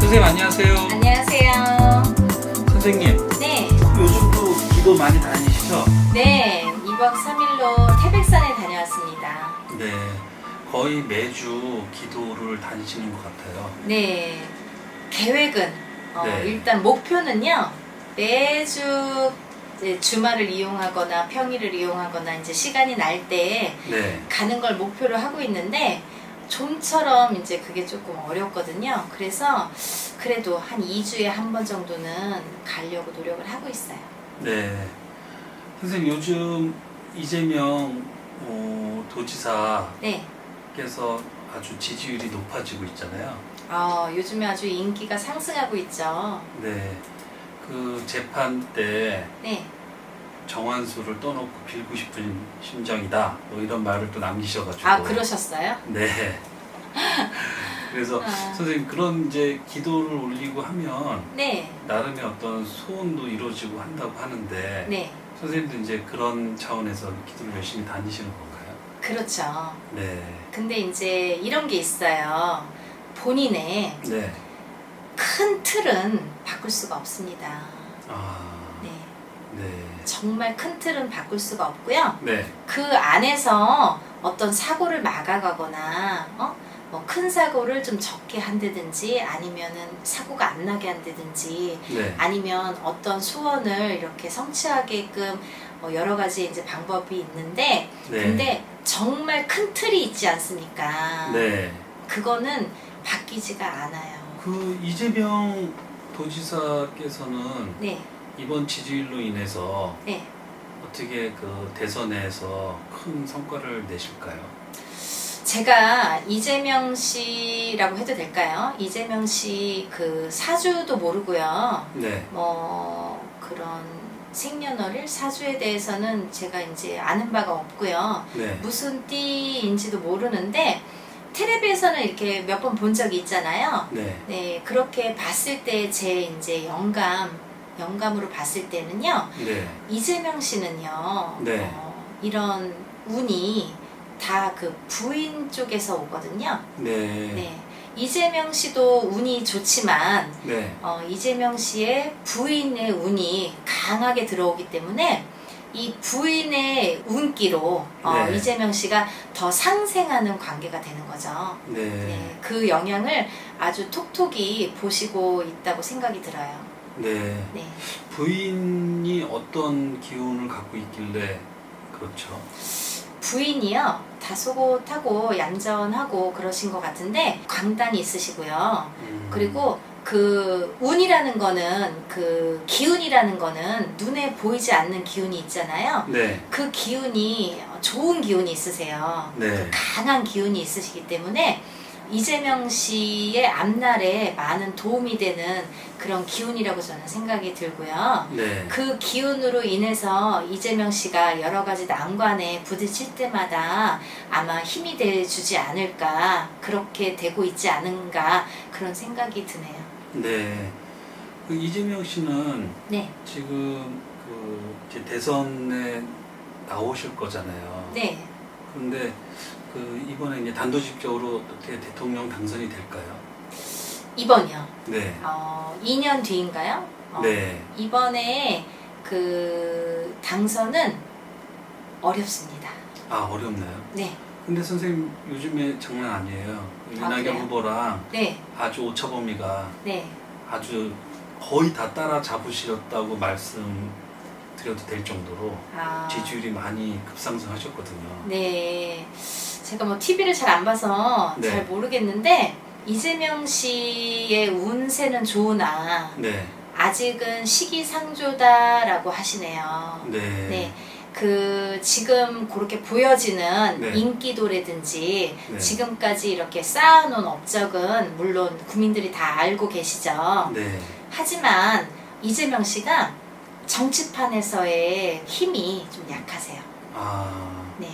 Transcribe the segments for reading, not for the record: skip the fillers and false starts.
선생님 안녕하세요. 안녕하세요. 선생님, 네, 요즘도 기도 많이 다니시죠? 네, 2박 3일로 태백산에 다녀왔습니다. 네, 거의 매주 기도를 다니시는 것 같아요. 네, 계획은 네. 일단 목표는요, 매주 이제 주말을 이용하거나 평일을 이용하거나 이제 시간이 날 때 네, 가는 걸 목표로 하고 있는데 좀처럼 이제 그게 조금 어렵거든요. 그래서 그래도 한 2주에 한 번 정도는 가려고 노력을 하고 있어요. 네. 선생님 요즘 이재명 도지사께서 네. 아주 지지율이 높아지고 있잖아요. 요즘에 아주 인기가 상승하고 있죠. 네, 그 재판 때 네. 정환수를 떠놓고 빌고 싶은 심정이다. 뭐 이런 말을 또 남기셔가지고. 그러셨어요? 네. 그래서 선생님 그런 이제 기도를 올리고 하면 네. 나름의 어떤 소원도 이루어지고 한다고 하는데 네. 선생님도 이제 그런 차원에서 기도를 열심히 다니시는 건가요? 그렇죠. 네. 근데 이제 이런 게 있어요. 본인의 네. 큰 틀은 바꿀 수가 없습니다. 아. 네. 네. 정말 큰 틀은 바꿀 수가 없고요. 네. 그 안에서 어떤 사고를 막아가거나, 뭐 큰 사고를 좀 적게 한다든지 아니면은 사고가 안 나게 한다든지 네. 아니면 어떤 소원을 이렇게 성취하게끔 여러 가지 이제 방법이 있는데 네. 근데 정말 큰 틀이 있지 않습니까? 네. 그거는 바뀌지가 않아요. 그 이재명 도지사께서는 네, 이번 지지율로 인해서 네. 어떻게 그 대선에서 큰 성과를 내실까요? 제가 이재명 씨라고 해도 될까요? 이재명 씨 그 사주도 모르고요. 네. 뭐 그런 생년월일 사주에 대해서는 제가 이제 아는 바가 없고요. 네. 무슨 띠인지도 모르는데 텔레비에서는 이렇게 몇 번 본 적이 있잖아요. 네. 네, 그렇게 봤을 때 제 이제 영감으로 봤을 때는요. 네. 이재명 씨는요. 네. 이런 운이 다 그 부인 쪽에서 오거든요. 네. 네. 이재명 씨도 운이 좋지만 네. 이재명 씨의 부인의 운이 강하게 들어오기 때문에 이 부인의 운기로 네. 이재명 씨가 더 상생하는 관계가 되는 거죠. 네. 네, 그 영향을 아주 톡톡히 보시고 있다고 생각이 들어요. 네. 네. 부인이 어떤 기운을 갖고 있길래 그렇죠? 부인이요, 다소곳하고 얌전하고 그러신 것 같은데 강단이 있으시고요. 그리고 그 운이라는 거는 그 기운이라는 거는 눈에 보이지 않는 기운이 있잖아요. 네. 그 기운이 좋은 기운이 있으세요. 네. 강한 기운이 있으시기 때문에 이재명 씨의 앞날에 많은 도움이 되는 그런 기운이라고 저는 생각이 들고요. 네. 그 기운으로 인해서 이재명 씨가 여러 가지 난관에 부딪힐 때마다 아마 힘이 돼주지 않을까, 그렇게 되고 있지 않은가, 그런 생각이 드네요. 네. 그 이재명 씨는 네. 지금 그 이제 대선에 나오실 거잖아요. 네. 그런데 그 이번에 이제 단도직입적으로 어떻게 대통령 당선이 될까요? 이번이요. 네. 2년 뒤인가요? 네. 이번에 그 당선은 어렵습니다. 아, 어렵나요? 네. 근데 선생님 요즘에 장난 아니에요. 이낙연 그래요? 후보랑 네. 아주 오차범위가 네. 아주 거의 다 따라잡으셨다고 말씀드려도 될 정도로 지지율이 많이 급상승하셨거든요. 네. 제가 뭐 TV를 잘 안 봐서 네. 잘 모르겠는데 이재명 씨의 운세는 좋으나 네. 아직은 시기상조다라고 하시네요. 네. 네. 그 지금 그렇게 보여지는 네. 인기도라든지 네. 지금까지 이렇게 쌓아놓은 업적은 물론 국민들이 다 알고 계시죠. 네. 하지만 이재명 씨가 정치판에서의 힘이 좀 약하세요. 네.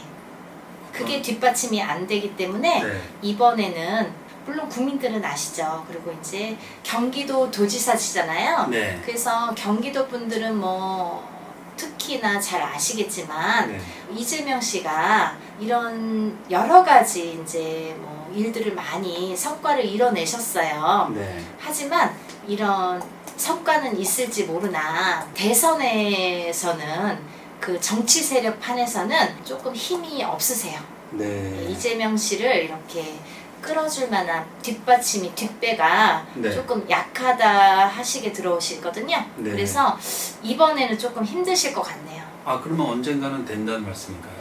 그게 뒷받침이 안 되기 때문에 네. 이번에는 물론 국민들은 아시죠. 그리고 이제 경기도 도지사시잖아요. 네. 그래서 경기도 분들은 뭐 특히나 잘 아시겠지만 네. 이재명 씨가 이런 여러 가지 이제 뭐 일들을 많이 성과를 이뤄내셨어요. 네. 하지만 이런 성과는 있을지 모르나 대선에서는 그 정치 세력 판에서는 조금 힘이 없으세요. 네. 이재명 씨를 이렇게 끌어줄 만한 뒷받침이 뒷배가 네. 조금 약하다 하시게 들어오시거든요. 네. 그래서 이번에는 조금 힘드실 것 같네요. 아, 그러면 언젠가는 된다는 말씀인가요?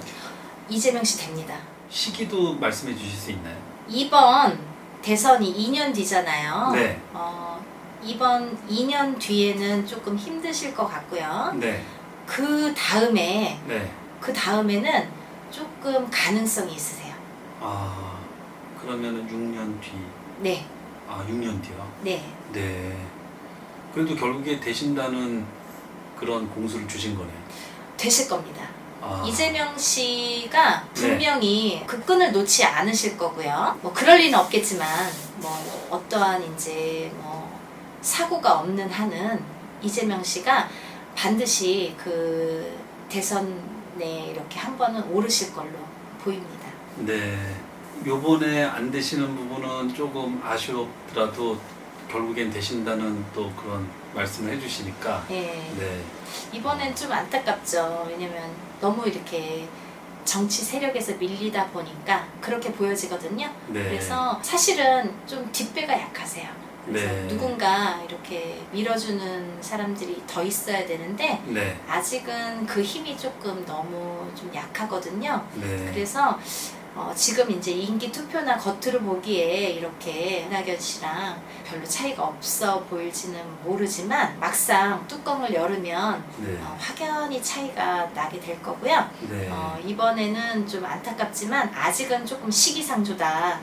이재명 씨 됩니다. 시기도 말씀해 주실 수 있나요? 이번 대선이 2년 뒤잖아요. 네. 이번 2년 뒤에는 조금 힘드실 것 같고요. 네. 그 다음에 네. 그 다음에는 조금 가능성이 있으세요. 아, 그러면은 6년 뒤. 네, 아, 6년 뒤요? 네, 네. 그래도 결국에 되신다는 그런 공수를 주신 거네요. 되실 겁니다. 아. 이재명 씨가 분명히 그 끈을 놓지 않으실 거고요. 뭐 그럴 리는 없겠지만 뭐 어떠한 이제 뭐 사고가 없는 한은 이재명 씨가 반드시 그 대선에 이렇게 한 번은 오르실 걸로 보입니다. 네. 요번에 안 되시는 부분은 조금 아쉬웠더라도 결국엔 되신다는 또 그런 말씀을 해주시니까. 네. 네. 이번엔 좀 안타깝죠. 왜냐면 너무 이렇게 정치 세력에서 밀리다 보니까 그렇게 보여지거든요. 네. 그래서 사실은 좀 뒷배가 약하세요. 그래서 네. 누군가 이렇게 밀어주는 사람들이 더 있어야 되는데 네. 아직은 그 힘이 조금 너무 좀 약하거든요. 네. 그래서 지금 이제 인기 투표나 겉으로 보기에 이렇게 이낙연 씨랑 별로 차이가 없어 보일지는 모르지만 막상 뚜껑을 열으면 네. 확연히 차이가 나게 될 거고요. 네. 이번에는 좀 안타깝지만 아직은 조금 시기상조다.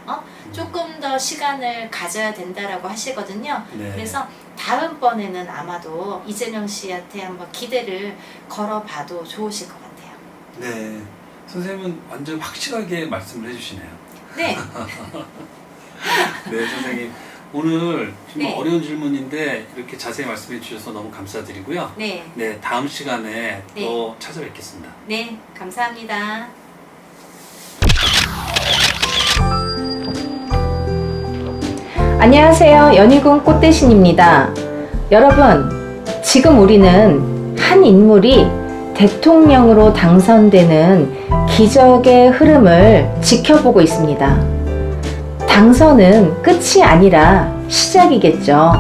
조금 더 시간을 가져야 된다라고 하시거든요. 네. 그래서 다음번에는 아마도 이재명 씨한테 한번 기대를 걸어봐도 좋으실 것 같아요. 네. 선생님은 완전 확실하게 말씀을 해주시네요. 네. 네, 선생님. 오늘 정말 네. 어려운 질문인데 이렇게 자세히 말씀해 주셔서 너무 감사드리고요. 네. 네, 다음 시간에 네. 또 찾아뵙겠습니다. 네. 감사합니다. 안녕하세요. 연희궁 꽃대신입니다. 여러분, 지금 우리는 한 인물이 대통령으로 당선되는 기적의 흐름을 지켜보고 있습니다. 당선은 끝이 아니라 시작이겠죠.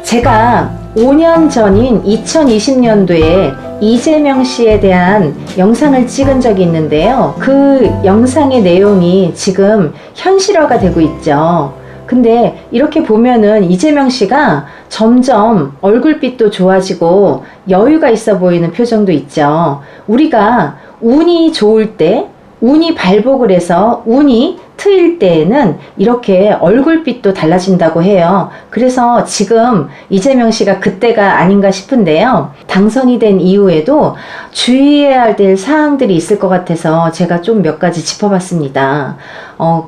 제가 5년 전인 2020년도에 이재명 씨에 대한 영상을 찍은 적이 있는데요. 그 영상의 내용이 지금 현실화가 되고 있죠. 근데 이렇게 보면은 이재명 씨가 점점 얼굴빛도 좋아지고 여유가 있어 보이는 표정도 있죠. 우리가 운이 좋을 때, 운이 발복을 해서 운이 트일 때에는 이렇게 얼굴빛도 달라진다고 해요. 그래서 지금 이재명 씨가 그때가 아닌가 싶은데요. 당선이 된 이후에도 주의해야 될 사항들이 있을 것 같아서 제가 좀 몇 가지 짚어봤습니다.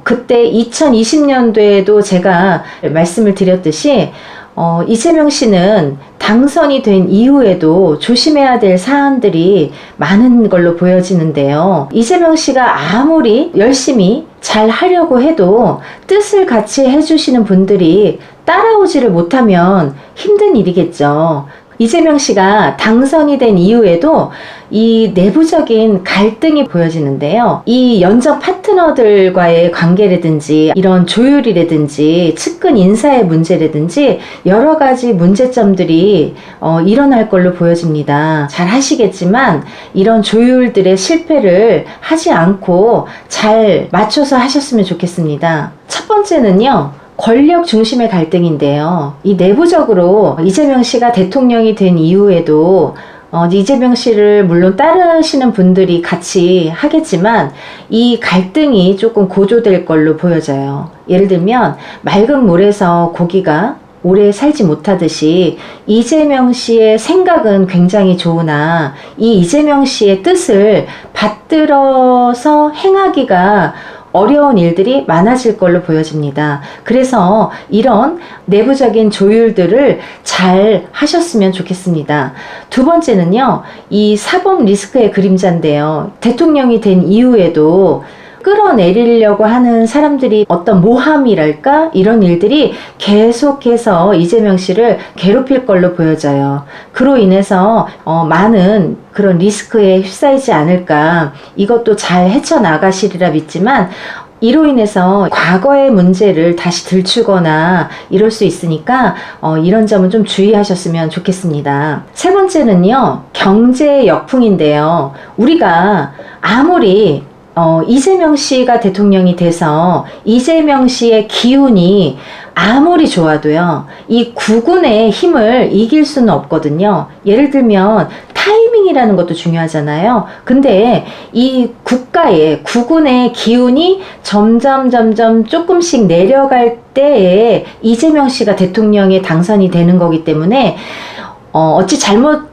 그때 2020년도에도 제가 말씀을 드렸듯이 이재명 씨는 당선이 된 이후에도 조심해야 될 사안들이 많은 걸로 보여지는데요. 이재명 씨가 아무리 열심히 잘 하려고 해도 뜻을 같이 해주시는 분들이 따라오지를 못하면 힘든 일이겠죠. 이재명 씨가 당선이 된 이후에도 이 내부적인 갈등이 보여지는데요. 이 연정 파트너들과의 관계라든지 이런 조율이라든지 측근 인사의 문제라든지 여러 가지 문제점들이 일어날 걸로 보여집니다. 잘 하시겠지만 이런 조율들의 실패를 하지 않고 잘 맞춰서 하셨으면 좋겠습니다. 첫 번째는요. 권력 중심의 갈등인데요. 이 내부적으로 이재명 씨가 대통령이 된 이후에도 이재명 씨를 물론 따르시는 분들이 같이 하겠지만 이 갈등이 조금 고조될 걸로 보여져요. 예를 들면 맑은 물에서 고기가 오래 살지 못하듯이 이재명 씨의 생각은 굉장히 좋으나 이 이재명 씨의 뜻을 받들어서 행하기가 어려운 일들이 많아질 걸로 보여집니다. 그래서 이런 내부적인 조율들을 잘 하셨으면 좋겠습니다. 두 번째는요, 이 사법 리스크의 그림자인데요. 대통령이 된 이후에도 끌어내리려고 하는 사람들이 어떤 모함이랄까 이런 일들이 계속해서 이재명 씨를 괴롭힐 걸로 보여져요. 그로 인해서 많은 그런 리스크에 휩싸이지 않을까. 이것도 잘 헤쳐나가시리라 믿지만 이로 인해서 과거의 문제를 다시 들추거나 이럴 수 있으니까 이런 점은 좀 주의하셨으면 좋겠습니다. 세 번째는요, 경제 역풍인데요. 우리가 아무리 이재명 씨가 대통령이 돼서 이재명 씨의 기운이 아무리 좋아도요, 이 국군의 힘을 이길 수는 없거든요. 예를 들면 타이밍이라는 것도 중요하잖아요. 근데 이 국군의 기운이 점점 조금씩 내려갈 때에 이재명 씨가 대통령에 당선이 되는 거기 때문에 어찌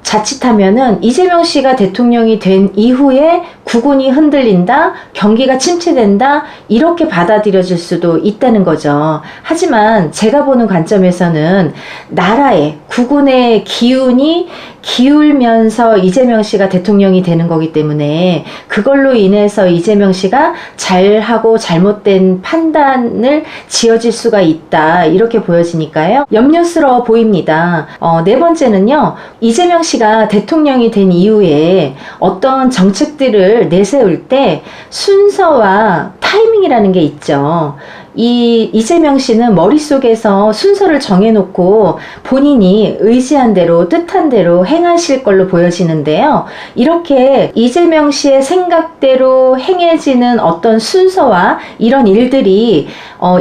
자칫하면은 이재명 씨가 대통령이 된 이후에 국군이 흔들린다, 경기가 침체된다, 이렇게 받아들여질 수도 있다는 거죠. 하지만 제가 보는 관점에서는 나라의 국군의 기운이 기울면서 이재명 씨가 대통령이 되는 거기 때문에 그걸로 인해서 이재명 씨가 잘하고 잘못된 판단을 지어질 수가 있다, 이렇게 보여지니까요. 염려스러워 보입니다. 네 번째는요, 이재명 씨가 대통령이 된 이후에 어떤 정책들을 내세울 때 순서와 타이밍이라는 게 있죠. 이재명 씨는 머릿속에서 순서를 정해놓고 본인이 의지한 대로 뜻한 대로 행하실 걸로 보여지는데요. 이렇게 이재명 씨의 생각대로 행해지는 어떤 순서와 이런 일들이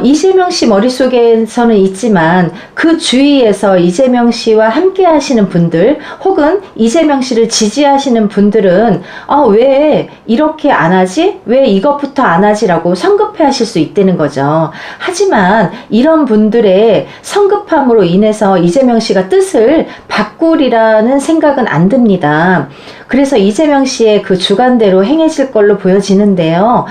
이재명 씨 머릿속에서는 있지만 그 주위에서 이재명 씨와 함께 하시는 분들 혹은 이재명 씨를 지지하시는 분들은 왜 이렇게 안 하지? 왜 이것부터 안 하지? 라고 성급해 하실 수 있다는 거죠. 하지만 이런 분들의 성급함으로 인해서 이재명 씨가 뜻을 바꾸리라는 생각은 안 듭니다. 그래서 이재명 씨의 그 주관대로 행해질 걸로 보여지는데요.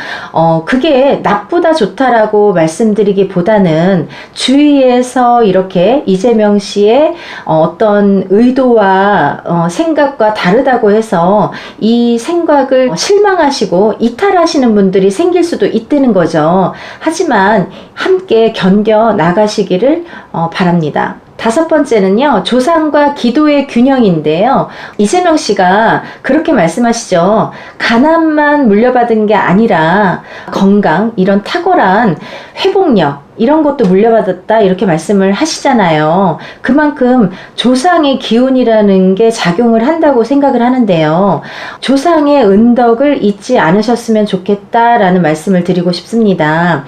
그게 나쁘다 좋다라고 말씀드리기보다는 주위에서 이렇게 이재명 씨의 어떤 의도와 생각과 다르다고 해서 이 생각을 실망하시고 이탈하시는 분들이 생길 수도 있다는 거죠. 하지만 함께 견뎌 나가시기를 바랍니다. 다섯 번째는요, 조상과 기도의 균형인데요. 이재명 씨가 그렇게 말씀하시죠. 가난만 물려받은 게 아니라 건강, 이런 탁월한 회복력, 이런 것도 물려받았다, 이렇게 말씀을 하시잖아요. 그만큼 조상의 기운이라는 게 작용을 한다고 생각을 하는데요. 조상의 은덕을 잊지 않으셨으면 좋겠다라는 말씀을 드리고 싶습니다.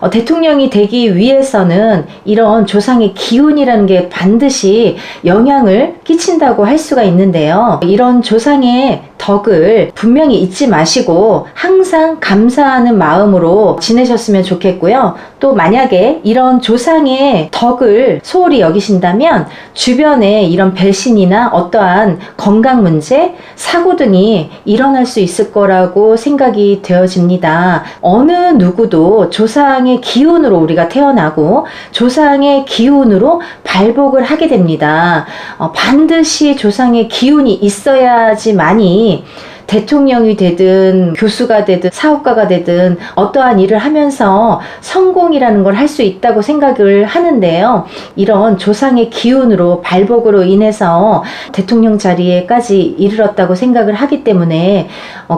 대통령이 되기 위해서는 이런 조상의 기운이라는 게 반드시 영향을 끼친다고 할 수가 있는데요. 이런 조상의 덕을 분명히 잊지 마시고 항상 감사하는 마음으로 지내셨으면 좋겠고요. 또 만약에 이런 조상의 덕을 소홀히 여기신다면 주변에 이런 배신이나 어떠한 건강 문제, 사고 등이 일어날 수 있을 거라고 생각이 되어집니다. 어느 누구도 조상의 기운으로 우리가 태어나고 조상의 기운으로 발복을 하게 됩니다. 반드시 조상의 기운이 있어야지만이 대통령이 되든 교수가 되든 사업가가 되든 어떠한 일을 하면서 성공이라는 걸 할 수 있다고 생각을 하는데요. 이런 조상의 기운으로 발복으로 인해서 대통령 자리에까지 이르렀다고 생각을 하기 때문에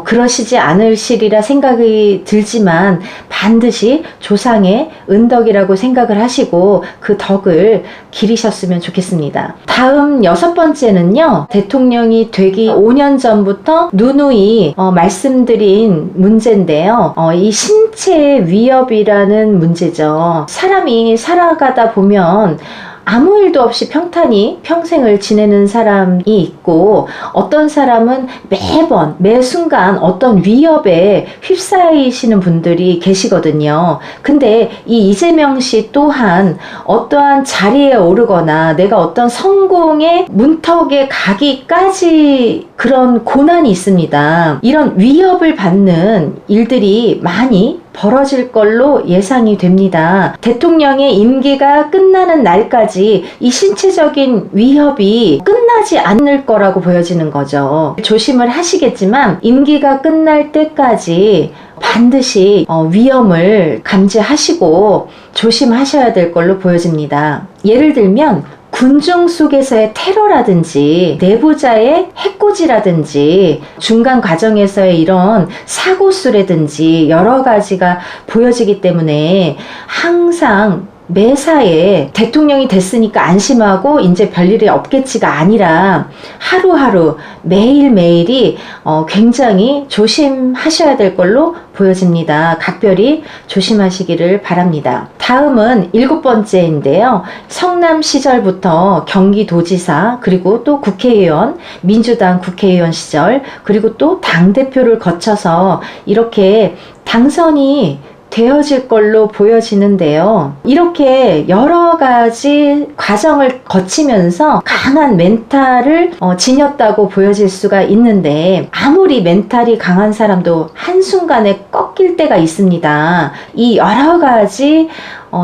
그러시지 않으시리라 생각이 들지만 반드시 조상의 은덕이라고 생각을 하시고 그 덕을 기리셨으면 좋겠습니다. 다음 여섯 번째는요, 대통령이 되기 5년 전부터 누누이 말씀드린 문제인데요. 이 신체 위협이라는 문제죠. 사람이 살아가다 보면 아무 일도 없이 평탄히 평생을 지내는 사람이 있고 어떤 사람은 매번 매 순간 어떤 위협에 휩싸이시는 분들이 계시거든요. 근데 이 이재명 씨 또한 어떠한 자리에 오르거나 내가 어떤 성공의 문턱에 가기까지 그런 고난이 있습니다. 이런 위협을 받는 일들이 많이 벌어질 걸로 예상이 됩니다. 대통령의 임기가 끝나는 날까지 이 신체적인 위협이 끝나지 않을 거라고 보여지는 거죠. 조심을 하시겠지만 임기가 끝날 때까지 반드시 위험을 감지하시고 조심하셔야 될 걸로 보여집니다. 예를 들면 군중 속에서의 테러라든지 내부자의 해코지라든지 중간 과정에서의 이런 사고수라든지 여러 가지가 보여지기 때문에 항상 매사에 대통령이 됐으니까 안심하고 이제 별일이 없겠지가 아니라 하루하루 매일매일이 굉장히 조심하셔야 될 걸로 보여집니다. 각별히 조심하시기를 바랍니다. 다음은 7번째인데요. 성남 시절부터 경기도지사 그리고 또 국회의원, 민주당 국회의원 시절 그리고 또 당대표를 거쳐서 이렇게 당선이 되어질 걸로 보여지는데요. 이렇게 여러 가지 과정을 거치면서 강한 멘탈을 지녔다고 보여질 수가 있는데 아무리 멘탈이 강한 사람도 한순간에 꺾일 때가 있습니다. 이 여러 가지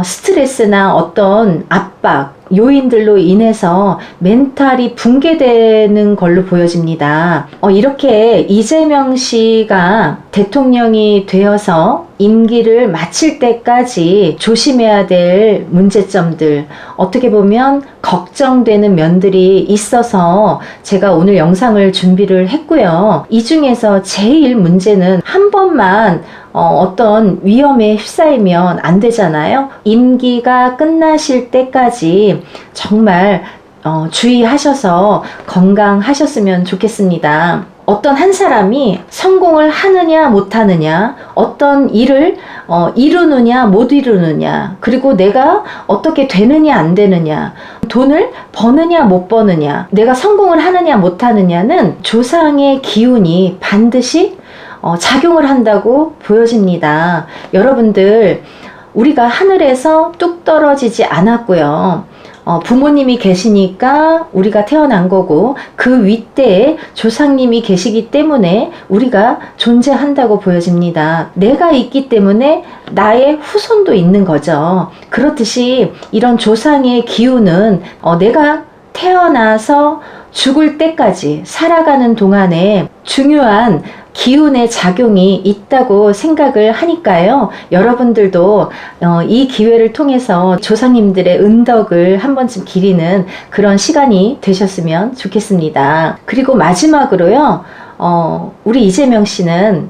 스트레스나 어떤 압박, 요인들로 인해서 멘탈이 붕괴되는 걸로 보여집니다. 이렇게 이재명 씨가 대통령이 되어서 임기를 마칠 때까지 조심해야 될 문제점들, 어떻게 보면 걱정되는 면들이 있어서 제가 오늘 영상을 준비를 했고요. 이 중에서 제일 문제는 한 번만 어떤 위험에 휩싸이면 안 되잖아요. 임기가 끝나실 때까지 정말 주의하셔서 건강하셨으면 좋겠습니다. 어떤 한 사람이 성공을 하느냐 못하느냐, 어떤 일을 이루느냐 못 이루느냐, 그리고 내가 어떻게 되느냐 안 되느냐, 돈을 버느냐 못 버느냐, 내가 성공을 하느냐 못하느냐는 조상의 기운이 반드시 작용을 한다고 보여집니다. 여러분들, 우리가 하늘에서 뚝 떨어지지 않았고요. 부모님이 계시니까 우리가 태어난 거고 그 윗대에 조상님이 계시기 때문에 우리가 존재한다고 보여집니다. 내가 있기 때문에 나의 후손도 있는 거죠. 그렇듯이 이런 조상의 기운은 내가 태어나서 죽을 때까지 살아가는 동안에 중요한 기운의 작용이 있다고 생각을 하니까요. 여러분들도 이 기회를 통해서 조상님들의 은덕을 한 번쯤 기리는 그런 시간이 되셨으면 좋겠습니다. 그리고 마지막으로요. 우리 이재명 씨는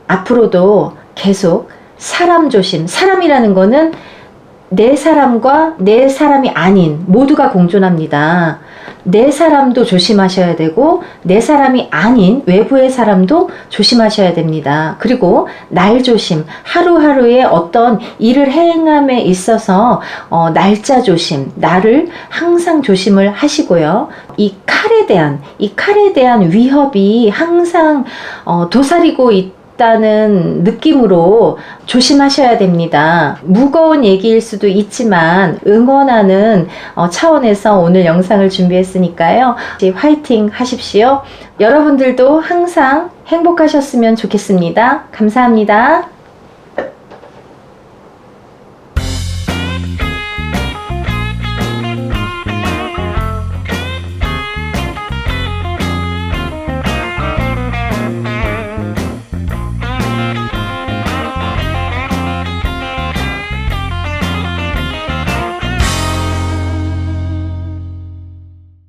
앞으로도 계속 사람 조심, 사람이라는 거는 내 사람과 내 사람이 아닌 모두가 공존합니다. 내 사람도 조심하셔야 되고 내 사람이 아닌 외부의 사람도 조심하셔야 됩니다. 그리고 날 조심, 하루하루의 어떤 일을 행함에 있어서 날짜 조심, 나를 항상 조심을 하시고요. 이 칼에 대한 위협이 항상 도사리고 있다는 느낌으로 조심하셔야 됩니다. 무거운 얘기일 수도 있지만 응원하는 차원에서 오늘 영상을 준비했으니까요. 화이팅 하십시오. 여러분들도 항상 행복하셨으면 좋겠습니다. 감사합니다.